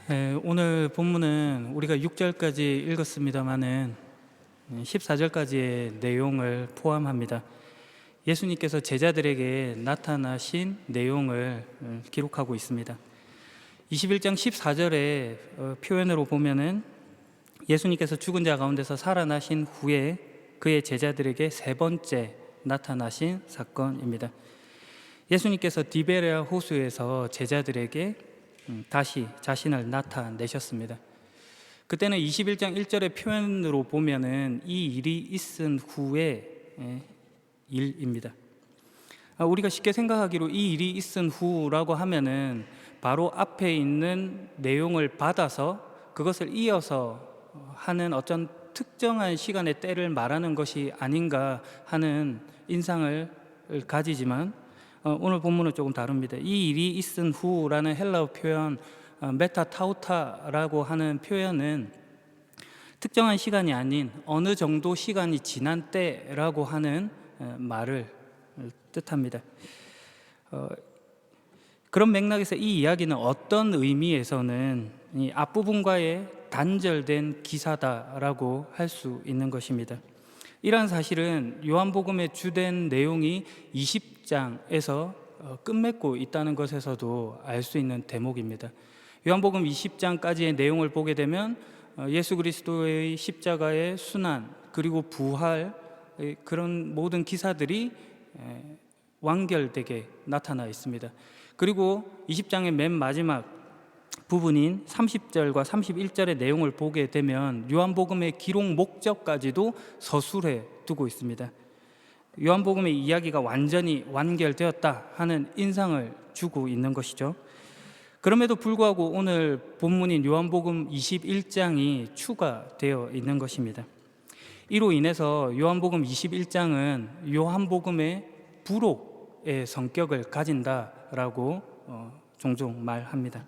네, 오늘 본문은 우리가 6절까지 읽었습니다마는 14절까지의 내용을 포함합니다. 예수님께서 제자들에게 나타나신 내용을 기록하고 있습니다. 21장 14절의 표현으로 보면은 예수님께서 죽은 자 가운데서 살아나신 후에 그의 제자들에게 세 번째 나타나신 사건입니다. 예수님께서 디베레아 호수에서 제자들에게 다시 자신을 나타내셨습니다. 그때는 21장 1절의 표현으로 보면은 이 일이 있은 후의 일입니다. 우리가 쉽게 생각하기로 이 일이 있은 후라고 하면은 바로 앞에 있는 내용을 받아서 그것을 이어서 하는 어떤 특정한 시간의 때를 말하는 것이 아닌가 하는 인상을 가지지만 오늘 본문은 조금 다릅니다. 이 일이 있은 후라는 헬라어 표현 메타타우타라고 하는 표현은 특정한 시간이 아닌 어느 정도 시간이 지난 때라고 하는 말을 뜻합니다. 그런 맥락에서 이 이야기는 어떤 의미에서는 이 앞부분과의 단절된 기사다라고 할 수 있는 것입니다. 이러한 사실은 요한복음의 주된 내용이 20장에서 끝맺고 있다는 것에서도 알 수 있는 대목입니다. 요한복음 20장까지의 내용을 보게 되면 예수 그리스도의 십자가의 순환 그리고 부활 그런 모든 기사들이 완결되게 나타나 있습니다. 그리고 20장의 맨 마지막 부분인 30절과 31절의 내용을 보게 되면 요한복음의 기록 목적까지도 서술해 두고 있습니다. 요한복음의 이야기가 완전히 완결되었다 하는 인상을 주고 있는 것이죠. 그럼에도 불구하고 오늘 본문인 요한복음 21장이 추가되어 있는 것입니다. 이로 인해서 요한복음 21장은 요한복음의 부록의 성격을 가진다라고 종종 말합니다.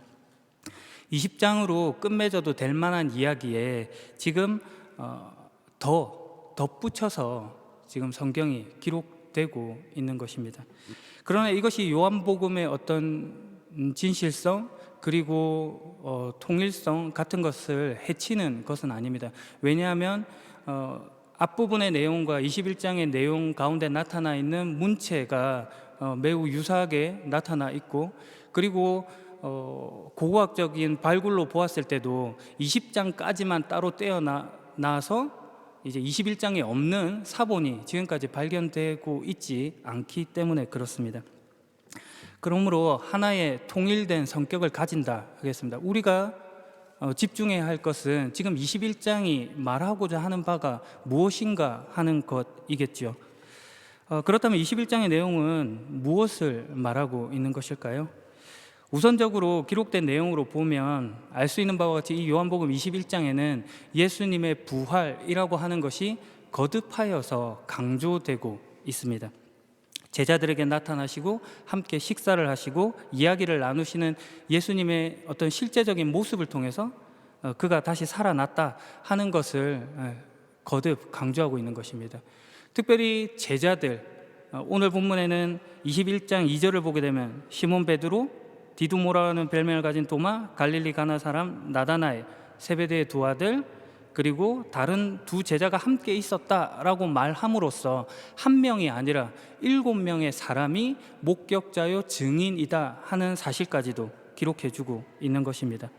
20장으로 끝맺어도 될 만한 이야기에 지금 더 덧붙여서 지금 성경이 기록되고 있는 것입니다. 그러나 이것이 요한복음의 어떤 진실성 그리고 통일성 같은 것을 해치는 것은 아닙니다. 왜냐하면 앞부분의 내용과 21장의 내용 가운데 나타나 있는 문체가 매우 유사하게 나타나 있고 그리고 고고학적인 발굴로 보았을 때도 20장까지만 따로 떼어놔서 이제 21장에 없는 사본이 지금까지 발견되고 있지 않기 때문에 그렇습니다. 그러므로 하나의 통일된 성격을 가진다 하겠습니다. 우리가 집중해야 할 것은 지금 21장이 말하고자 하는 바가 무엇인가 하는 것이겠죠. 그렇다면 21장의 내용은 무엇을 말하고 있는 것일까요? 우선적으로 기록된 내용으로 보면 알 수 있는 바와 같이 이 요한복음 21장에는 예수님의 부활이라고 하는 것이 거듭하여서 강조되고 있습니다. 제자들에게 나타나시고 함께 식사를 하시고 이야기를 나누시는 예수님의 어떤 실제적인 모습을 통해서 그가 다시 살아났다 하는 것을 거듭 강조하고 있는 것입니다. 특별히 제자들, 오늘 본문에는 21장 2절을 보게 되면 시몬 베드로, 디두모라는 별명을 가진 도마, 갈릴리 가나 사람 나다나엘, 세베대의 두 아들 그리고 다른 두 제자가 함께 있었다라고 말함으로써 한 명이 아니라 7명의 사람이 목격자요 증인이다 하는 사실까지도 기록해주고 있는 것입니다.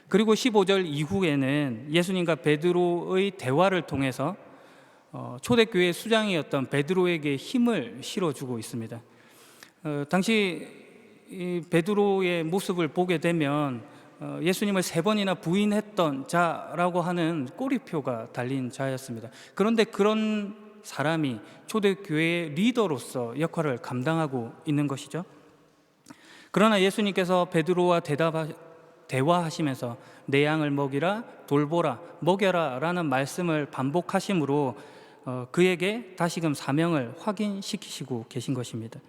그리고 15절 이후에는 예수님과 베드로의 대화를 통해서 초대교회 수장이었던 베드로에게 힘을 실어주고 있습니다. 당시 이 베드로의 모습을 보게 되면 예수님을 3번이나 부인했던 자라고 하는 꼬리표가 달린 자였습니다. 그런데 그런 사람이 초대교회의 리더로서 역할을 감당하고 있는 것이죠. 그러나 예수님께서 베드로와 대화하시면서 내 양을 먹이라, 돌보라, 먹여라 라는 말씀을 반복하심으로 그에게 다시금 사명을 확인시키시고 계신 것입니다.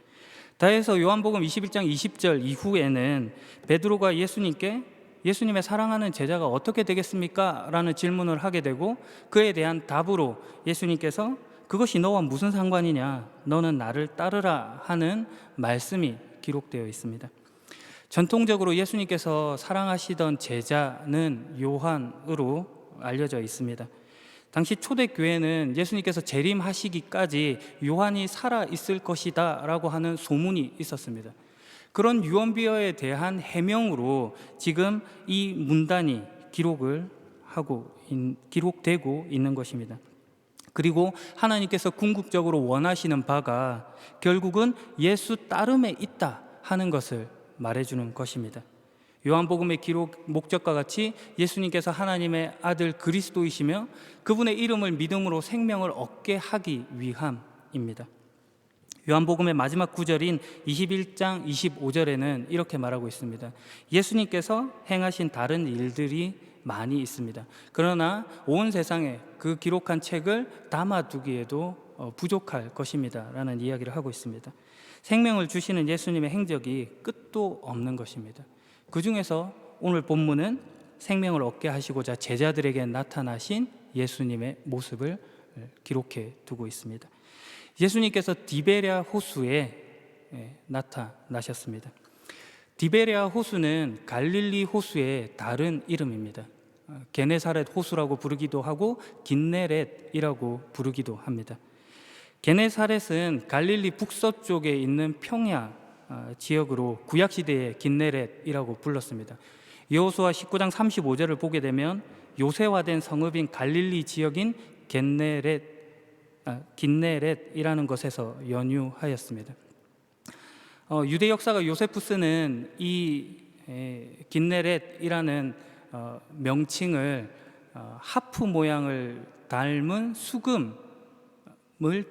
다해서 요한복음 21장 20절 이후에는 베드로가 예수님께 예수님의 사랑하는 제자가 어떻게 되겠습니까? 라는 질문을 하게 되고 그에 대한 답으로 예수님께서 그것이 너와 무슨 상관이냐? 너는 나를 따르라 하는 말씀이 기록되어 있습니다. 전통적으로 예수님께서 사랑하시던 제자는 요한으로 알려져 있습니다. 당시 초대교회는 예수님께서 재림하시기까지 요한이 살아 있을 것이다 라고 하는 소문이 있었습니다. 그런 유언비어에 대한 해명으로 지금 이 문단이 기록되고 있는 것입니다. 그리고 하나님께서 궁극적으로 원하시는 바가 결국은 예수 따름에 있다 하는 것을 말해주는 것입니다. 요한복음의 기록 목적과 같이 예수님께서 하나님의 아들 그리스도이시며 그분의 이름을 믿음으로 생명을 얻게 하기 위함입니다. 요한복음의 마지막 구절인 21장 25절에는 이렇게 말하고 있습니다. 예수님께서 행하신 다른 일들이 많이 있습니다. 그러나 온 세상에 그 기록한 책을 담아두기에도 부족할 것입니다 라는 이야기를 하고 있습니다. 생명을 주시는 예수님의 행적이 끝도 없는 것입니다. 그 중에서 오늘 본문은 생명을 얻게 하시고자 제자들에게 나타나신 예수님의 모습을 기록해 두고 있습니다. 예수님께서 디베랴 호수에 나타나셨습니다. 디베랴 호수는 갈릴리 호수의 다른 이름입니다. 게네사렛 호수라고 부르기도 하고 긴네렛이라고 부르기도 합니다. 게네사렛은 갈릴리 북서쪽에 있는 평야 지역으로 구약시대에 긴네렛이라고 불렀습니다. 여호수아 19장 35절을 보게 되면 요새화된 성읍인 갈릴리 지역인 긴네렛이라는 것에서 연유하였습니다. 유대 역사가 요세푸스는 이 긴네렛이라는 명칭을 하프 모양을 닮은 수금을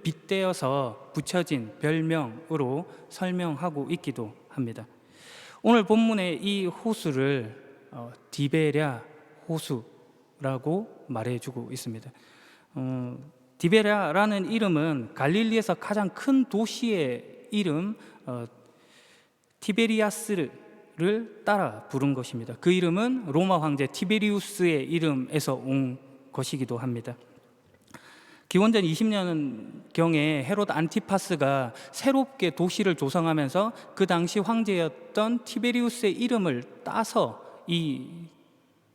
빗대어서 붙여진 별명으로 설명하고 있기도 합니다. 오늘 본문의 이 호수를 디베랴 호수라고 말해주고 있습니다. 디베랴라는 이름은 갈릴리에서 가장 큰 도시의 이름 티베리아스를 따라 부른 것입니다. 그 이름은 로마 황제 티베리우스의 이름에서 온 것이기도 합니다. 기원전 20년경에 헤롯 안티파스가 새롭게 도시를 조성하면서 그 당시 황제였던 티베리우스의 이름을 따서 이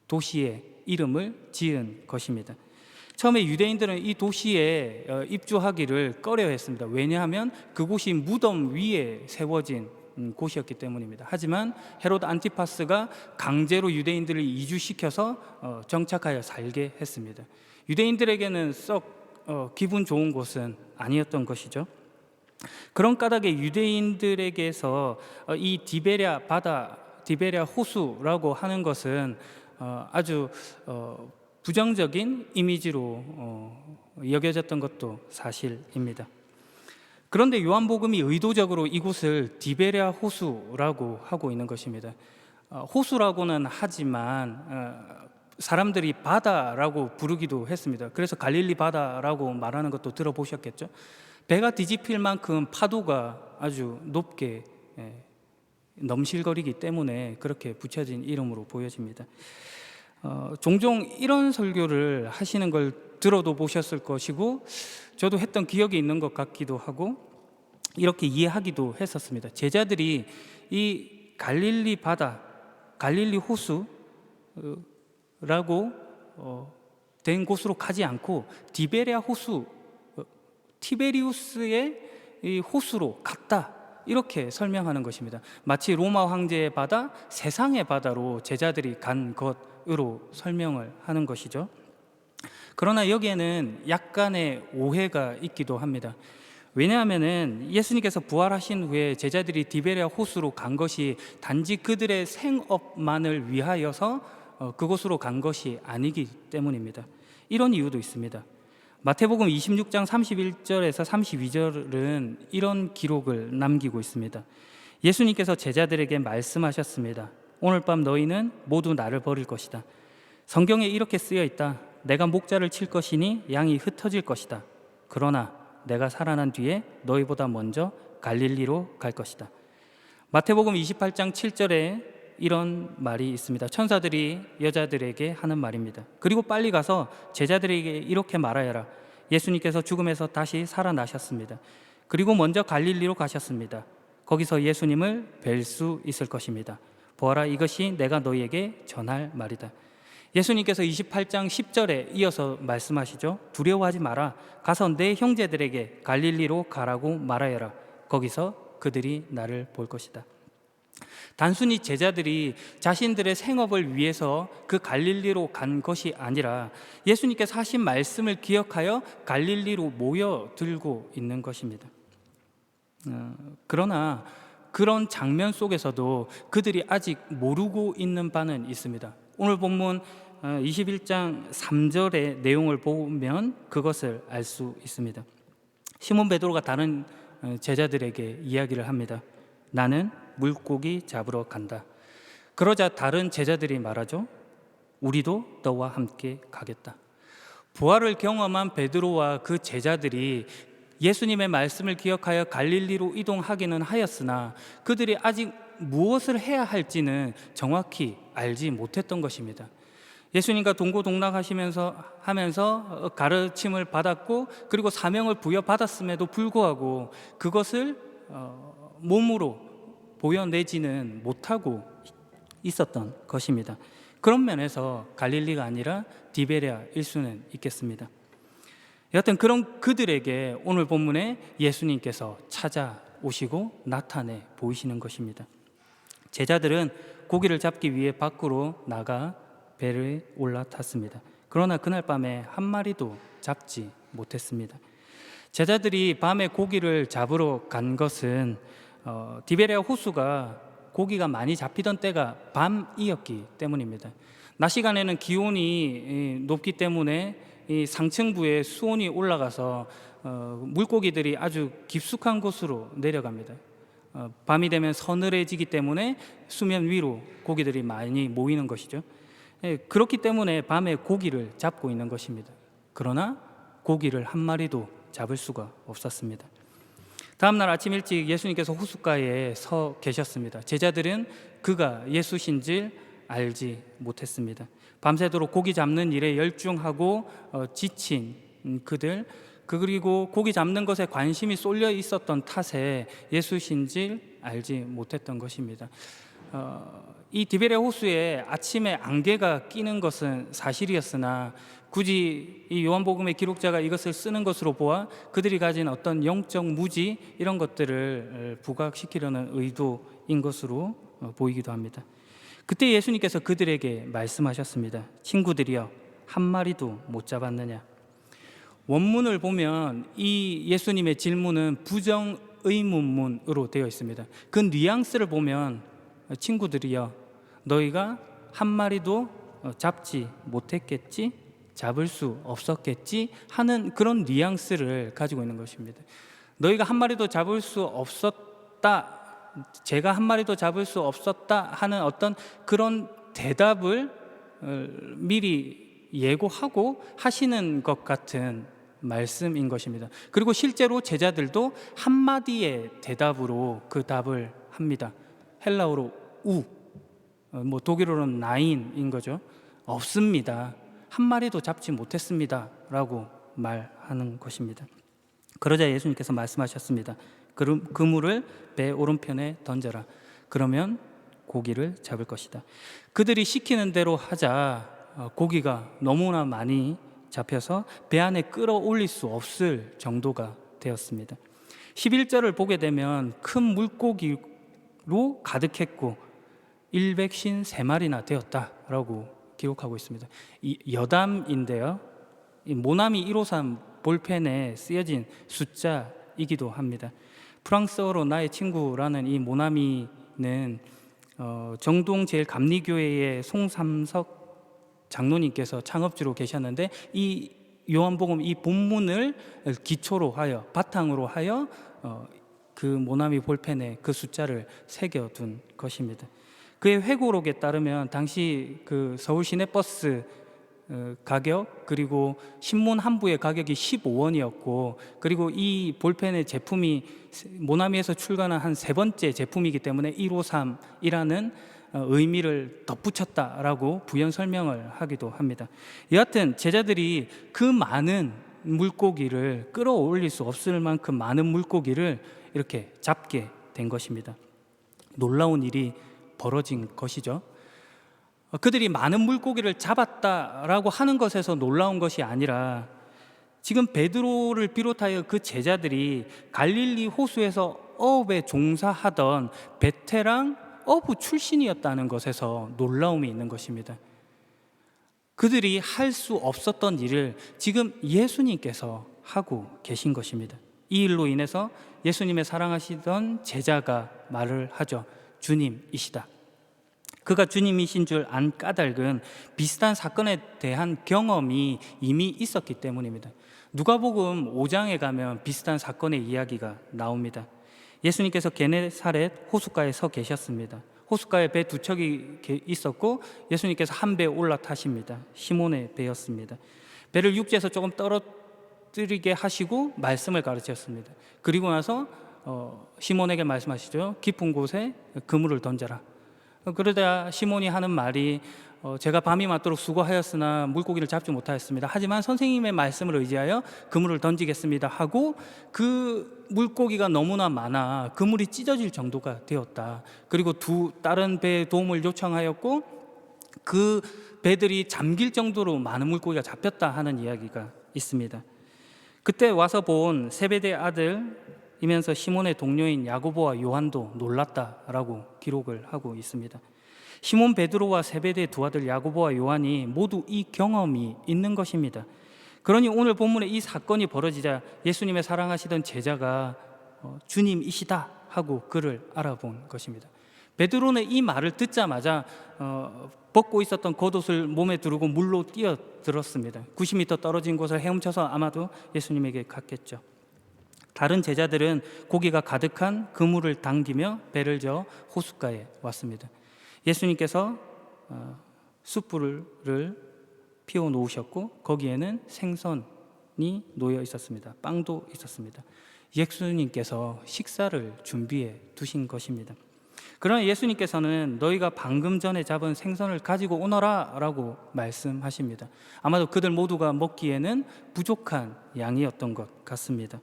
도시의 이름을 지은 것입니다. 처음에 유대인들은 이 도시에 입주하기를 꺼려했습니다. 왜냐하면 그곳이 무덤 위에 세워진 곳이었기 때문입니다. 하지만 헤롯 안티파스가 강제로 유대인들을 이주시켜서 정착하여 살게 했습니다. 유대인들에게는 썩 기분 좋은 곳은 아니었던 것이죠. 그런 까닭에 유대인들에게서 이 디베랴 호수라고 하는 것은 아주 부정적인 이미지로 여겨졌던 것도 사실입니다. 그런데 요한복음이 의도적으로 이곳을 디베랴 호수라고 하고 있는 것입니다. 호수라고는 하지만 사람들이 바다라고 부르기도 했습니다. 그래서 갈릴리 바다라고 말하는 것도 들어보셨겠죠. 배가 뒤집힐 만큼 파도가 아주 높게 넘실거리기 때문에 그렇게 붙여진 이름으로 보여집니다. 종종 이런 설교를 하시는 걸 들어도 보셨을 것이고 저도 했던 기억이 있는 것 같기도 하고 이렇게 이해하기도 했었습니다. 제자들이 이 갈릴리 바다, 갈릴리 호수라고 된 곳으로 가지 않고 디베랴 호수, 티베리우스의 이 호수로 갔다 이렇게 설명하는 것입니다. 마치 로마 황제의 바다, 세상의 바다로 제자들이 간 것으로 설명을 하는 것이죠. 그러나 여기에는 약간의 오해가 있기도 합니다. 왜냐하면 예수님께서 부활하신 후에 제자들이 디베랴 호수로 간 것이 단지 그들의 생업만을 위하여서 그곳으로 간 것이 아니기 때문입니다. 이런 이유도 있습니다. 마태복음 26장 31절에서 32절은 이런 기록을 남기고 있습니다. 예수님께서 제자들에게 말씀하셨습니다. 오늘 밤 너희는 모두 나를 버릴 것이다. 성경에 이렇게 쓰여 있다. 내가 목자를 칠 것이니 양이 흩어질 것이다. 그러나 내가 살아난 뒤에 너희보다 먼저 갈릴리로 갈 것이다. 마태복음 28장 7절에 이런 말이 있습니다. 천사들이 여자들에게 하는 말입니다. 그리고 빨리 가서 제자들에게 이렇게 말하여라. 예수님께서 죽음에서 다시 살아나셨습니다. 그리고 먼저 갈릴리로 가셨습니다. 거기서 예수님을 뵐 수 있을 것입니다. 보아라, 이것이 내가 너희에게 전할 말이다. 예수님께서 28장 10절에 이어서 말씀하시죠. 두려워하지 마라. 가서 내 형제들에게 갈릴리로 가라고 말하여라. 거기서 그들이 나를 볼 것이다. 단순히 제자들이 자신들의 생업을 위해서 그 갈릴리로 간 것이 아니라 예수님께서 하신 말씀을 기억하여 갈릴리로 모여들고 있는 것입니다. 그러나 그런 장면 속에서도 그들이 아직 모르고 있는 바는 있습니다. 오늘 본문 21장 3절의 내용을 보면 그것을 알 수 있습니다. 시몬 베드로가 다른 제자들에게 이야기를 합니다. 나는 물고기 잡으러 간다. 그러자 다른 제자들이 말하죠. 우리도 너와 함께 가겠다. 부활을 경험한 베드로와 그 제자들이 예수님의 말씀을 기억하여 갈릴리로 이동하기는 하였으나 그들이 아직 무엇을 해야 할지는 정확히 알지 못했던 것입니다. 예수님과 동고동락하면서 가르침을 받았고 그리고 사명을 부여받았음에도 불구하고 그것을 몸으로 보여내지는 못하고 있었던 것입니다. 그런 면에서 갈릴리가 아니라 디베랴일 수는 있겠습니다. 여하튼 그런 그들에게 오늘 본문에 예수님께서 찾아오시고 나타내 보이시는 것입니다. 제자들은 고기를 잡기 위해 밖으로 나가 배를 올라탔습니다. 그러나 그날 밤에 한 마리도 잡지 못했습니다. 제자들이 밤에 고기를 잡으러 간 것은 디베랴 호수가 고기가 많이 잡히던 때가 밤이었기 때문입니다. 낮 시간에는 기온이 높기 때문에 이 상층부에 수온이 올라가서 물고기들이 아주 깊숙한 곳으로 내려갑니다. 밤이 되면 서늘해지기 때문에 수면 위로 고기들이 많이 모이는 것이죠. 그렇기 때문에 밤에 고기를 잡고 있는 것입니다. 그러나 고기를 한 마리도 잡을 수가 없었습니다. 다음 날 아침 일찍 예수님께서 호숫가에 서 계셨습니다. 제자들은 그가 예수신 줄 알지 못했습니다. 밤새도록 고기 잡는 일에 열중하고 지친 그들, 그리고 고기 잡는 것에 관심이 쏠려 있었던 탓에 예수신 줄 알지 못했던 것입니다. 이 디베랴 호수에 아침에 안개가 끼는 것은 사실이었으나 굳이 이 요한복음의 기록자가 이것을 쓰는 것으로 보아 그들이 가진 어떤 영적 무지 이런 것들을 부각시키려는 의도인 것으로 보이기도 합니다. 그때 예수님께서 그들에게 말씀하셨습니다. 친구들이여, 한 마리도 못 잡았느냐? 원문을 보면 이 예수님의 질문은 부정의문문으로 되어 있습니다. 그 뉘앙스를 보면 친구들이여, 너희가 한 마리도 잡지 못했겠지? 잡을 수 없었겠지? 하는 그런 뉘앙스를 가지고 있는 것입니다. 너희가 한 마리도 잡을 수 없었다, 제가 한 마리도 잡을 수 없었다 하는 어떤 그런 대답을 미리 예고하고 하시는 것 같은 말씀인 것입니다. 그리고 실제로 제자들도 한마디의 대답으로 그 답을 합니다. 헬라어로 우, 독일어로는 나인인 거죠. 없습니다. 한 마리도 잡지 못했습니다 라고 말하는 것입니다. 그러자 예수님께서 말씀하셨습니다. 그물을 배 오른편에 던져라. 그러면 고기를 잡을 것이다. 그들이 시키는 대로 하자 고기가 너무나 많이 잡혀서 배 안에 끌어올릴 수 없을 정도가 되었습니다. 11절을 보게 되면 큰 물고기로 가득했고 153마리나 되었다라고 기록하고 있습니다. 이 여담인데요, 이 모나미 153 볼펜에 쓰여진 숫자이기도 합니다. 프랑스어로 나의 친구라는 이 모나미는 정동 제일감리교회의 송삼석 장로님께서 창업주로 계셨는데 이 요한복음 이 본문을 기초로 하여 바탕으로 하여 그 모나미 볼펜에 그 숫자를 새겨둔 것입니다. 그의 회고록에 따르면 당시 그 서울 시내버스 가격 그리고 신문 한 부의 가격이 15원이었고 그리고 이 볼펜의 제품이 모나미에서 출간한 한 세 번째 제품이기 때문에 153이라는 의미를 덧붙였다라고 부연 설명을 하기도 합니다. 여하튼 제자들이 그 많은 물고기를 끌어올릴 수 없을 만큼 많은 물고기를 이렇게 잡게 된 것입니다. 놀라운 일이 벌어진 것이죠. 그들이 많은 물고기를 잡았다라고 하는 것에서 놀라운 것이 아니라 지금 베드로를 비롯하여 그 제자들이 갈릴리 호수에서 어업에 종사하던 베테랑 어부 출신이었다는 것에서 놀라움이 있는 것입니다. 그들이 할 수 없었던 일을 지금 예수님께서 하고 계신 것입니다. 이 일로 인해서 예수님의 사랑하시던 제자가 말을 하죠. 주님이시다. 그가 주님이신 줄 안 까닭은 비슷한 사건에 대한 경험이 이미 있었기 때문입니다. 누가복음 5장에 가면 비슷한 사건의 이야기가 나옵니다. 예수님께서 게네사렛 호숫가에 서 계셨습니다. 호숫가에 배 두 척이 있었고 예수님께서 한 배에 올라타십니다. 시몬의 배였습니다. 배를 육지에서 조금 떨어뜨리게 하시고 말씀을 가르쳤습니다. 그리고 나서 시몬에게 말씀하시죠. 깊은 곳에 그물을 던져라. 그러다 시몬이 하는 말이 제가 밤이 맞도록 수고하였으나 물고기를 잡지 못하였습니다. 하지만 선생님의 말씀을 의지하여 그물을 던지겠습니다 하고 그 물고기가 너무나 많아 그물이 찢어질 정도가 되었다. 그리고 다른 배의 도움을 요청하였고 그 배들이 잠길 정도로 많은 물고기가 잡혔다 하는 이야기가 있습니다. 그때 와서 본 세베대 아들이면서 시몬의 동료인 야고보와 요한도 놀랐다라고 기록을 하고 있습니다. 시몬 베드로와 세베대의 두 아들 야고보와 요한이 모두 이 경험이 있는 것입니다. 그러니 오늘 본문에 이 사건이 벌어지자 예수님의 사랑하시던 제자가 주님이시다 하고 그를 알아본 것입니다. 베드로는 이 말을 듣자마자 벗고 있었던 겉옷을 몸에 두르고 물로 뛰어들었습니다. 90m 떨어진 곳을 헤엄쳐서 아마도 예수님에게 갔겠죠. 다른 제자들은 고기가 가득한 그물을 당기며 배를 저어 호숫가에 왔습니다. 예수님께서 숯불을 피워 놓으셨고 거기에는 생선이 놓여 있었습니다. 빵도 있었습니다. 예수님께서 식사를 준비해 두신 것입니다. 그러나 예수님께서는 너희가 방금 전에 잡은 생선을 가지고 오너라 라고 말씀하십니다. 아마도 그들 모두가 먹기에는 부족한 양이었던 것 같습니다.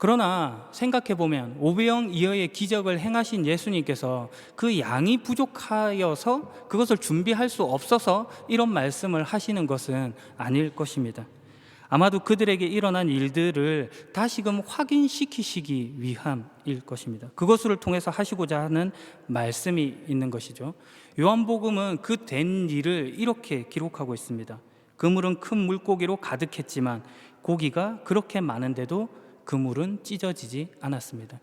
그러나 생각해보면 오병이어의 기적을 행하신 예수님께서 그 양이 부족하여서 그것을 준비할 수 없어서 이런 말씀을 하시는 것은 아닐 것입니다. 아마도 그들에게 일어난 일들을 다시금 확인시키시기 위함일 것입니다. 그것을 통해서 하시고자 하는 말씀이 있는 것이죠. 요한복음은 그 된 일을 이렇게 기록하고 있습니다. 그물은 큰 물고기로 가득했지만 고기가 그렇게 많은데도 그물은 찢어지지 않았습니다.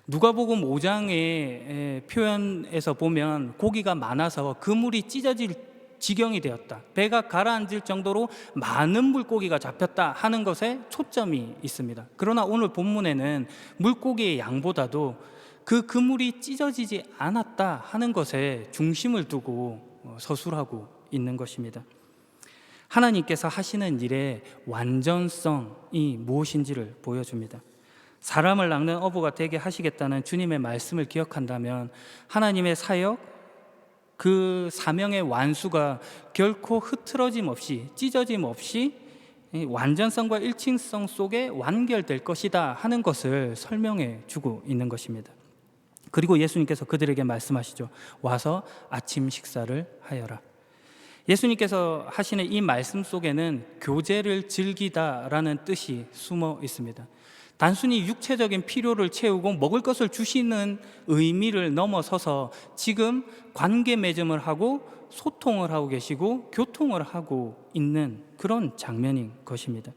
누가복음 5장의 표현에서 보면 고기가 많아서 그물이 찢어질 지경이 되었다, 배가 가라앉을 정도로 많은 물고기가 잡혔다 하는 것에 초점이 있습니다. 그러나 오늘 본문에는 물고기의 양보다도 그 그물이 찢어지지 않았다 하는 것에 중심을 두고 서술하고 있는 것입니다. 하나님께서 하시는 일의 완전성이 무엇인지를 보여줍니다. 사람을 낚는 어부가 되게 하시겠다는 주님의 말씀을 기억한다면 하나님의 사역, 그 사명의 완수가 결코 흐트러짐 없이 찢어짐 없이 완전성과 일칭성 속에 완결될 것이다 하는 것을 설명해 주고 있는 것입니다. 그리고 예수님께서 그들에게 말씀하시죠. 와서 아침 식사를 하여라. 예수님께서 하시는 이 말씀 속에는 교제를 즐기다라는 뜻이 숨어 있습니다. 단순히 육체적인 필요를 채우고 먹을 것을 주시는 의미를 넘어서서 지금 관계 맺음을 하고 소통을 하고 계시고 교통을 하고 있는 그런 장면인 것입니다.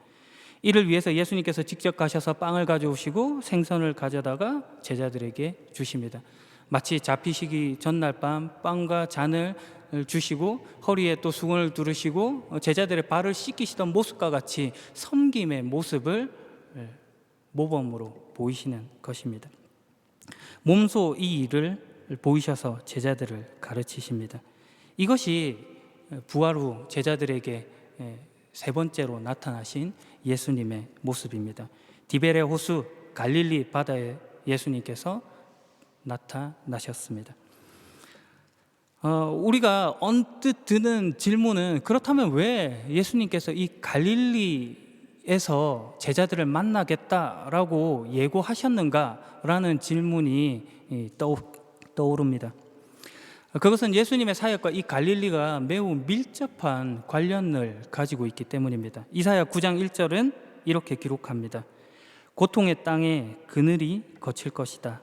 이를 위해서 예수님께서 직접 가셔서 빵을 가져오시고 생선을 가져다가 제자들에게 주십니다. 마치 잡히시기 전날 밤 빵과 잔을 주시고 허리에 또 수건을 두르시고 제자들의 발을 씻기시던 모습과 같이 섬김의 모습을 모범으로 보이시는 것입니다. 몸소 이 일을 보이셔서 제자들을 가르치십니다. 이것이 부활 후 제자들에게 세 번째로 나타나신 예수님의 모습입니다. 디베레 호수 갈릴리 바다에 예수님께서 나타나셨습니다. 우리가 언뜻 드는 질문은 그렇다면 왜 예수님께서 이 갈릴리에서 제자들을 만나겠다라고 예고하셨는가라는 질문이 떠오릅니다. 그것은 예수님의 사역과 이 갈릴리가 매우 밀접한 관련을 가지고 있기 때문입니다. 이사야 9장 1절은 이렇게 기록합니다. 고통의 땅에 그늘이 거칠 것이다.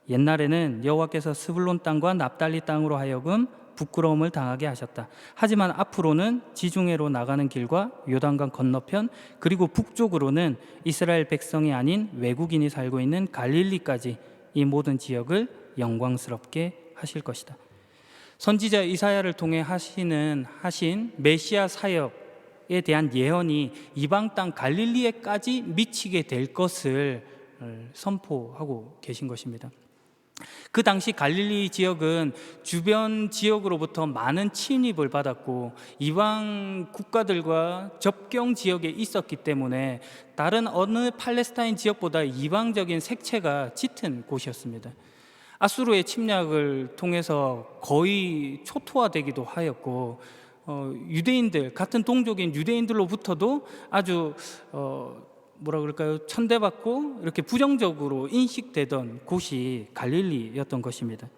옛날에는 여호와께서 스불론 땅과 납달리 땅으로 하여금 부끄러움을 당하게 하셨다. 하지만 앞으로는 지중해로 나가는 길과 요단강 건너편, 그리고 북쪽으로는 이스라엘 백성이 아닌 외국인이 살고 있는 갈릴리까지 이 모든 지역을 영광스럽게 하실 것이다. 선지자 이사야를 통해 하신 메시아 사역에 대한 예언이 이방 땅 갈릴리에까지 미치게 될 것을 선포하고 계신 것입니다. 그 당시 갈릴리 지역은 주변 지역으로부터 많은 침입을 받았고 이방 국가들과 접경 지역에 있었기 때문에 다른 어느 팔레스타인 지역보다 이방적인 색채가 짙은 곳이었습니다. 아수르의 침략을 통해서 거의 초토화되기도 하였고, 유대인들, 같은 동족인 유대인들로부터도 아주 천대받고 이렇게 부정적으로 인식되던 곳이 갈릴리였던 것입니다.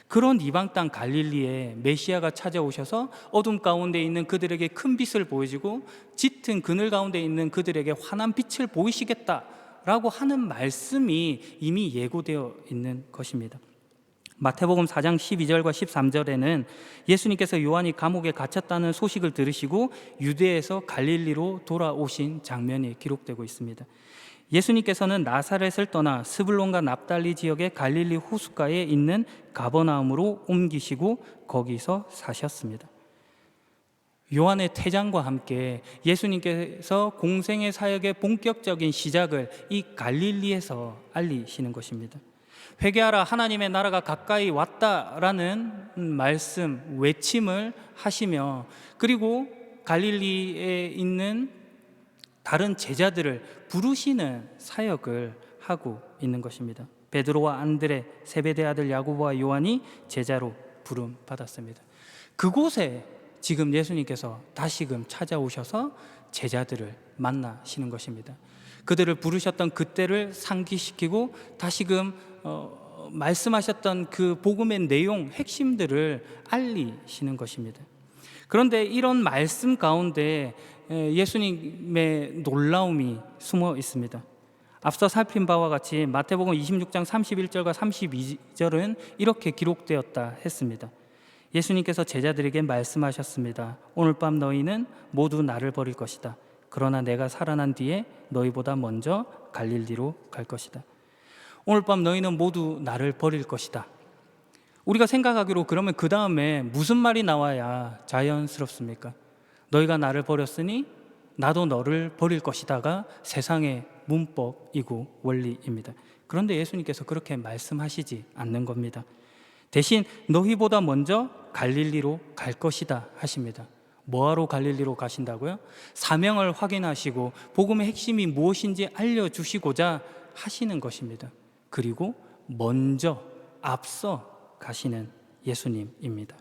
그런 이방 땅 갈릴리에 메시아가 찾아오셔서 어둠 가운데 있는 그들에게 큰 빛을 보여주고 짙은 그늘 가운데 있는 그들에게 환한 빛을 보이시겠다라고 하는 말씀이 이미 예고되어 있는 것입니다. 마태복음 4장 12절과 13절에는 예수님께서 요한이 감옥에 갇혔다는 소식을 들으시고 유대에서 갈릴리로 돌아오신 장면이 기록되고 있습니다. 예수님께서는 나사렛을 떠나 스불론과 납달리 지역의 갈릴리 호숫가에 있는 가버나움으로 옮기시고 거기서 사셨습니다. 요한의 퇴장과 함께 예수님께서 공생의 사역의 본격적인 시작을 이 갈릴리에서 알리시는 것입니다. 회개하라, 하나님의 나라가 가까이 왔다라는 말씀, 외침을 하시며, 그리고 갈릴리에 있는 다른 제자들을 부르시는 사역을 하고 있는 것입니다. 베드로와 안드레, 세베대 아들 야고보와 요한이 제자로 부름 받았습니다. 그곳에 지금 예수님께서 다시금 찾아오셔서 제자들을 만나시는 것입니다. 그들을 부르셨던 그때를 상기시키고 다시금 말씀하셨던 그 복음의 내용, 핵심들을 알리시는 것입니다. 그런데 이런 말씀 가운데 예수님의 놀라움이 숨어 있습니다. 앞서 살핀 바와 같이 마태복음 26장 31절과 32절은 이렇게 기록되었다 했습니다. 예수님께서 제자들에게 말씀하셨습니다. 오늘 밤 너희는 모두 나를 버릴 것이다. 그러나 내가 살아난 뒤에 너희보다 먼저 갈릴리로 갈 것이다. 오늘 밤 너희는 모두 나를 버릴 것이다. 우리가 생각하기로 그러면 그 다음에 무슨 말이 나와야 자연스럽습니까? 너희가 나를 버렸으니 나도 너를 버릴 것이다가 세상의 문법이고 원리입니다. 그런데 예수님께서 그렇게 말씀하시지 않는 겁니다. 대신 너희보다 먼저 갈릴리로 갈 것이다 하십니다. 뭐하러 갈릴리로 가신다고요? 사명을 확인하시고 복음의 핵심이 무엇인지 알려주시고자 하시는 것입니다. 그리고 먼저 앞서 가시는 예수님입니다.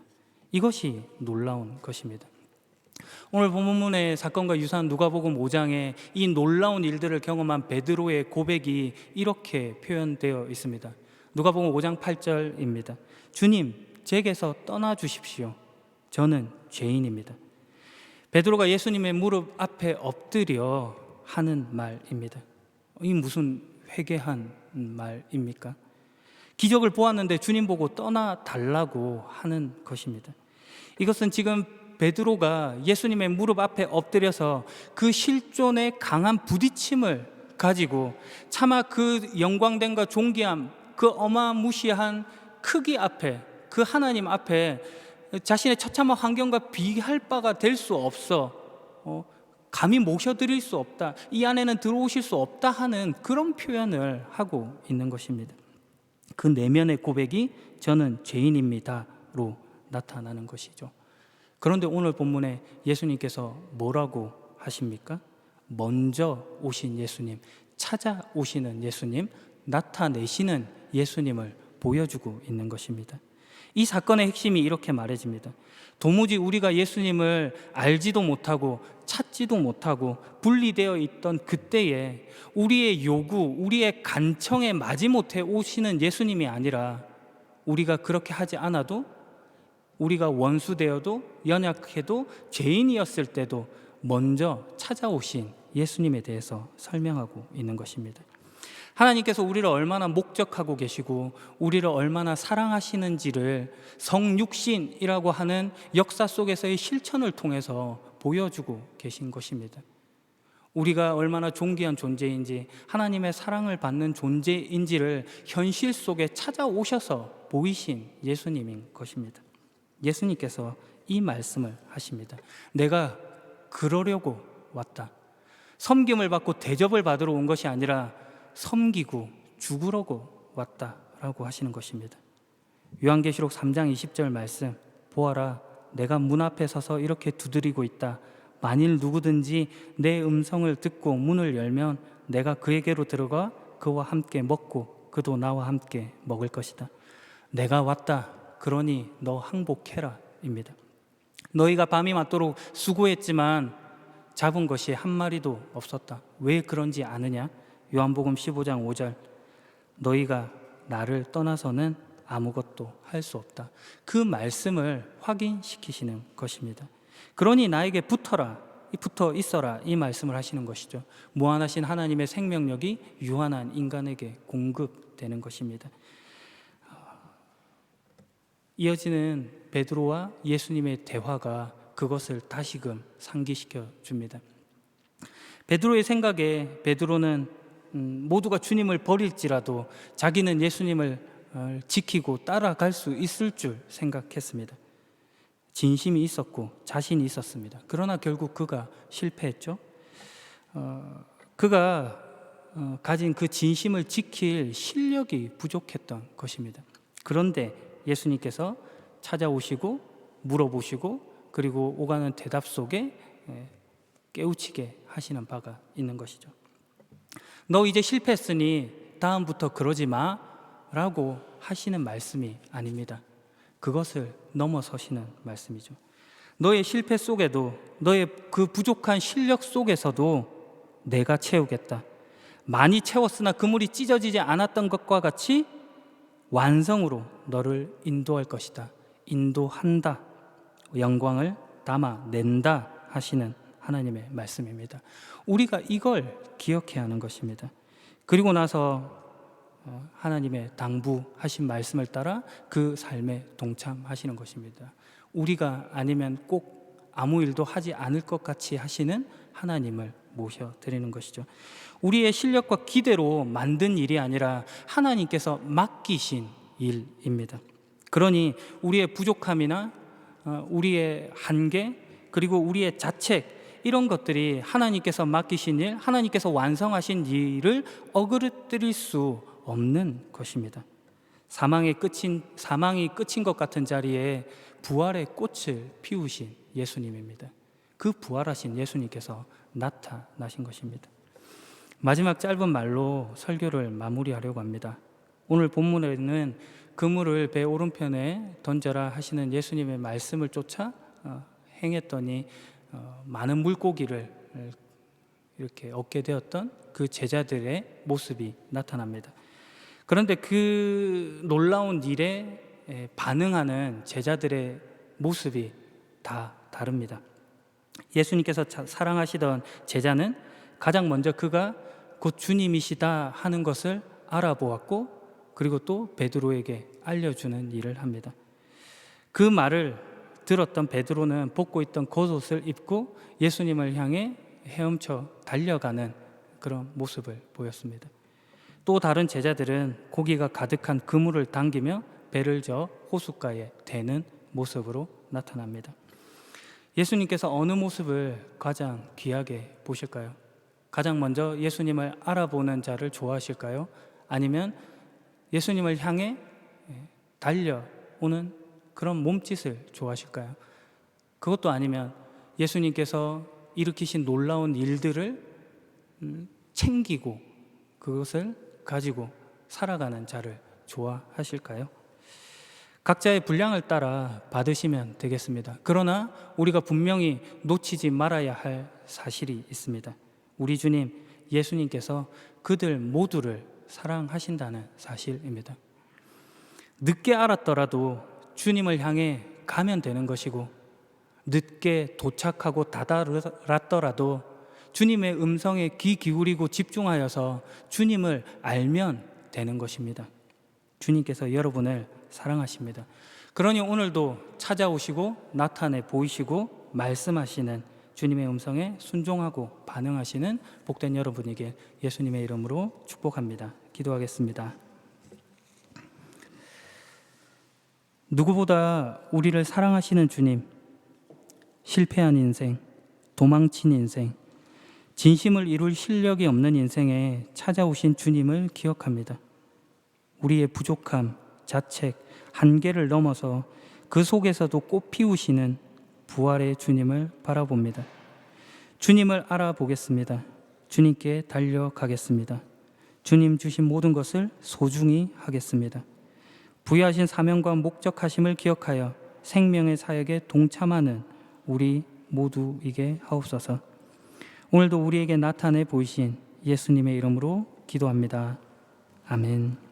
이것이 놀라운 것입니다. 오늘 본문의 사건과 유사한 누가복음 5장에 이 놀라운 일들을 경험한 베드로의 고백이 이렇게 표현되어 있습니다. 누가복음 5장 8절입니다. 주님, 제게서 떠나 주십시오. 저는 죄인입니다. 베드로가 예수님의 무릎 앞에 엎드려 하는 말입니다. 이 무슨 회개한 말입니까? 기적을 보았는데 주님 보고 떠나 달라고 하는 것입니다. 이것은 지금 베드로가 예수님의 무릎 앞에 엎드려서 그 실존의 강한 부딪힘을 가지고 차마 그 영광됨과 존귀함, 그 어마무시한 크기 앞에, 그 하나님 앞에 자신의 처참한 환경과 비할 바가 될 수 없어, 감히 모셔드릴 수 없다, 이 안에는 들어오실 수 없다 하는 그런 표현을 하고 있는 것입니다. 그 내면의 고백이 저는 죄인입니다로 나타나는 것이죠. 그런데 오늘 본문에 예수님께서 뭐라고 하십니까? 먼저 오신 예수님, 찾아오시는 예수님, 나타내시는 예수님을 보여주고 있는 것입니다. 이 사건의 핵심이 이렇게 말해집니다. 도무지 우리가 예수님을 알지도 못하고 찾지도 못하고 분리되어 있던 그때에 우리의 요구, 우리의 간청에 마지못해 오시는 예수님이 아니라 우리가 그렇게 하지 않아도 우리가 원수되어도 연약해도 죄인이었을 때도 먼저 찾아오신 예수님에 대해서 설명하고 있는 것입니다. 하나님께서 우리를 얼마나 목적하고 계시고 우리를 얼마나 사랑하시는지를 성육신이라고 하는 역사 속에서의 실천을 통해서 보여주고 계신 것입니다. 우리가 얼마나 존귀한 존재인지, 하나님의 사랑을 받는 존재인지를 현실 속에 찾아오셔서 보이신 예수님인 것입니다. 예수님께서 이 말씀을 하십니다. 내가 그러려고 왔다. 섬김을 받고 대접을 받으러 온 것이 아니라 섬기고 죽으려고 왔다라고 하시는 것입니다. 요한계시록 3장 20절 말씀, 보아라, 내가 문 앞에 서서 이렇게 두드리고 있다. 만일 누구든지 내 음성을 듣고 문을 열면 내가 그에게로 들어가 그와 함께 먹고 그도 나와 함께 먹을 것이다. 내가 왔다, 그러니 너 항복해라 입니다. 너희가 밤이 맞도록 수고했지만 잡은 것이 한 마리도 없었다. 왜 그런지 아느냐? 요한복음 15장 5절, 너희가 나를 떠나서는 아무것도 할 수 없다. 그 말씀을 확인시키시는 것입니다. 그러니 나에게 붙어 있어라, 이 말씀을 하시는 것이죠. 무한하신 하나님의 생명력이 유한한 인간에게 공급되는 것입니다. 이어지는 베드로와 예수님의 대화가 그것을 다시금 상기시켜 줍니다. 베드로의 생각에 베드로는 모두가 주님을 버릴지라도 자기는 예수님을 지키고 따라갈 수 있을 줄 생각했습니다. 진심이 있었고 자신이 있었습니다. 그러나 결국 그가 실패했죠. 그가 가진 그 진심을 지킬 실력이 부족했던 것입니다. 그런데 예수님께서 찾아오시고 물어보시고 그리고 오가는 대답 속에 깨우치게 하시는 바가 있는 것이죠. 너 이제 실패했으니 다음부터 그러지 마 라고 하시는 말씀이 아닙니다. 그것을 넘어서시는 말씀이죠. 너의 실패 속에도, 너의 그 부족한 실력 속에서도 내가 채우겠다. 많이 채웠으나 그물이 찢어지지 않았던 것과 같이 완성으로 너를 인도할 것이다. 인도한다. 영광을 담아낸다 하시는 하나님의 말씀입니다. 우리가 이걸 기억해야 하는 것입니다. 그리고 나서 하나님의 당부하신 말씀을 따라 그 삶에 동참하시는 것입니다. 우리가 아니면 꼭 아무 일도 하지 않을 것 같이 하시는 하나님을 모셔드리는 것이죠. 우리의 실력과 기대로 만든 일이 아니라 하나님께서 맡기신 일입니다. 그러니 우리의 부족함이나 우리의 한계, 그리고 우리의 자책, 이런 것들이 하나님께서 맡기신 일, 하나님께서 완성하신 일을 어그러뜨릴 수 없는 것입니다. 사망이 끝인 것 같은 자리에 부활의 꽃을 피우신 예수님입니다. 그 부활하신 예수님께서 나타나신 것입니다. 마지막 짧은 말로 설교를 마무리하려고 합니다. 오늘 본문에는 그물을 배 오른편에 던져라 하시는 예수님의 말씀을 쫓아 행했더니 많은 물고기를 이렇게 얻게 되었던 그 제자들의 모습이 나타납니다. 그런데 그 놀라운 일에 반응하는 제자들의 모습이 다 다릅니다. 예수님께서 사랑하시던 제자는 가장 먼저 그가 곧 주님이시다 하는 것을 알아보았고, 그리고 또 베드로에게 알려주는 일을 합니다. 그 말을 들었던 베드로는 벗고 있던 겉옷을 입고 예수님을 향해 헤엄쳐 달려가는 그런 모습을 보였습니다. 또 다른 제자들은 고기가 가득한 그물을 당기며 배를 저어 호숫가에 대는 모습으로 나타납니다. 예수님께서 어느 모습을 가장 귀하게 보실까요? 가장 먼저 예수님을 알아보는 자를 좋아하실까요? 아니면 예수님을 향해 달려오는 그런 몸짓을 좋아하실까요? 그것도 아니면 예수님께서 일으키신 놀라운 일들을 챙기고 그것을 가지고 살아가는 자를 좋아하실까요? 각자의 분량을 따라 받으시면 되겠습니다. 그러나 우리가 분명히 놓치지 말아야 할 사실이 있습니다. 우리 주님 예수님께서 그들 모두를 사랑하신다는 사실입니다. 늦게 알았더라도 주님을 향해 가면 되는 것이고, 늦게 도착하고 다다랐더라도 주님의 음성에 귀 기울이고 집중하여서 주님을 알면 되는 것입니다. 주님께서 여러분을 사랑하십니다. 그러니 오늘도 찾아오시고 나타내 보이시고 말씀하시는 주님의 음성에 순종하고 반응하시는 복된 여러분에게 예수님의 이름으로 축복합니다. 기도하겠습니다. 누구보다 우리를 사랑하시는 주님, 실패한 인생, 도망친 인생, 진심을 이룰 실력이 없는 인생에 찾아오신 주님을 기억합니다. 우리의 부족함, 자책, 한계를 넘어서 그 속에서도 꽃 피우시는 부활의 주님을 바라봅니다. 주님을 알아보겠습니다. 주님께 달려가겠습니다. 주님 주신 모든 것을 소중히 하겠습니다. 부여하신 사명과 목적하심을 기억하여 생명의 사역에 동참하는 우리 모두에게 하옵소서. 오늘도 우리에게 나타내 보이신 예수님의 이름으로 기도합니다. 아멘.